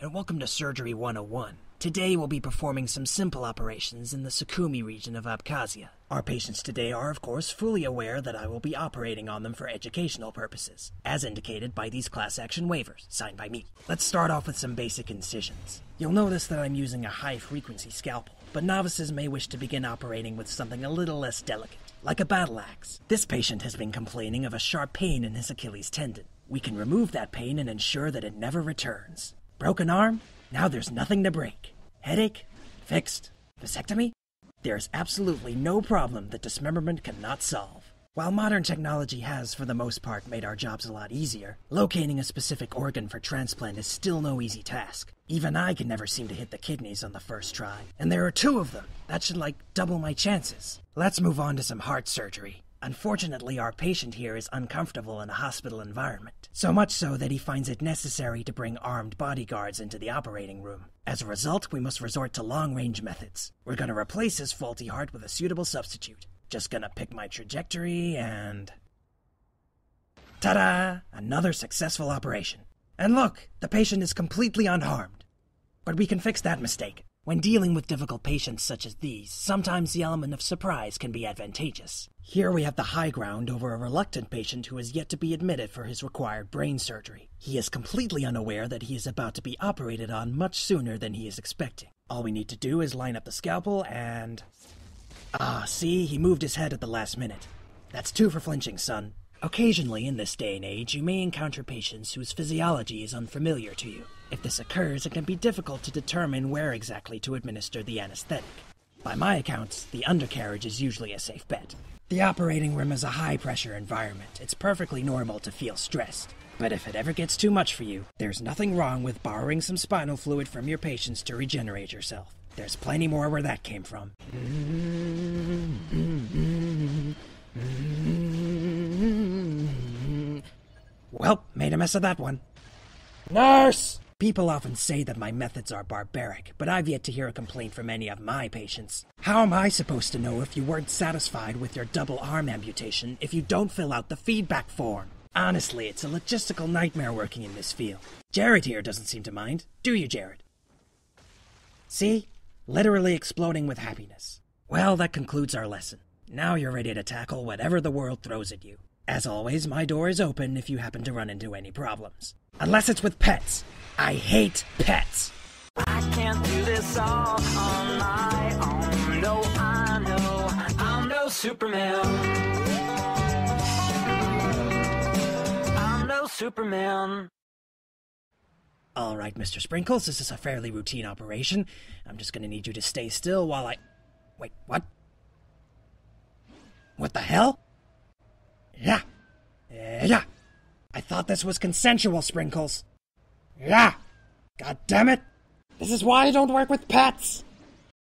and welcome to Surgery 101. Today we'll be performing some simple operations in the Sukhumi region of Abkhazia. Our patients today are, of course, fully aware that I will be operating on them for educational purposes, as indicated by these class action waivers, signed by me. Let's start off with some basic incisions. You'll notice that I'm using a high-frequency scalpel, but novices may wish to begin operating with something a little less delicate, like a battle axe. This patient has been complaining of a sharp pain in his Achilles tendon. We can remove that pain and ensure that it never returns. Broken arm? Now there's nothing to break. Headache? Fixed. Vasectomy? There's absolutely no problem that dismemberment cannot solve. While modern technology has, for the most part, made our jobs a lot easier, locating a specific organ for transplant is still no easy task. Even I can never seem to hit the kidneys on the first try. And there are 2 of them. That should, double my chances. Let's move on to some heart surgery. Unfortunately, our patient here is uncomfortable in a hospital environment, so much so that he finds it necessary to bring armed bodyguards into the operating room. As a result, we must resort to long-range methods. We're gonna replace his faulty heart with a suitable substitute. Just gonna pick my trajectory and... ta-da! Another successful operation. And look, the patient is completely unharmed. But we can fix that mistake. When dealing with difficult patients such as these, sometimes the element of surprise can be advantageous. Here we have the high ground over a reluctant patient who is yet to be admitted for his required brain surgery. He is completely unaware that he is about to be operated on much sooner than he is expecting. All we need to do is line up the scalpel and... see, he moved his head at the last minute. That's 2 for flinching, son. Occasionally, in this day and age, you may encounter patients whose physiology is unfamiliar to you. If this occurs, it can be difficult to determine where exactly to administer the anesthetic. By my accounts, the undercarriage is usually a safe bet. The operating room is a high-pressure environment. It's perfectly normal to feel stressed. But if it ever gets too much for you, there's nothing wrong with borrowing some spinal fluid from your patients to regenerate yourself. There's plenty more where that came from. Well, made a mess of that one. Nurse! People often say that my methods are barbaric, but I've yet to hear a complaint from any of my patients. How am I supposed to know if you weren't satisfied with your double arm amputation if you don't fill out the feedback form? Honestly, it's a logistical nightmare working in this field. Jared here doesn't seem to mind. Do you, Jared? See? Literally exploding with happiness. Well, that concludes our lesson. Now you're ready to tackle whatever the world throws at you. As always, my door is open if you happen to run into any problems. Unless it's with pets. I hate pets. I can't do this all on my own. No, I know I'm no Superman. I'm no Superman. All right, Mr. Sprinkles, this is a fairly routine operation. I'm just gonna need you to stay still while I... Wait, what? What the hell? Yeah. Yeah. I thought this was consensual, Sprinkles. Yeah. God damn it. This is why I don't work with pets.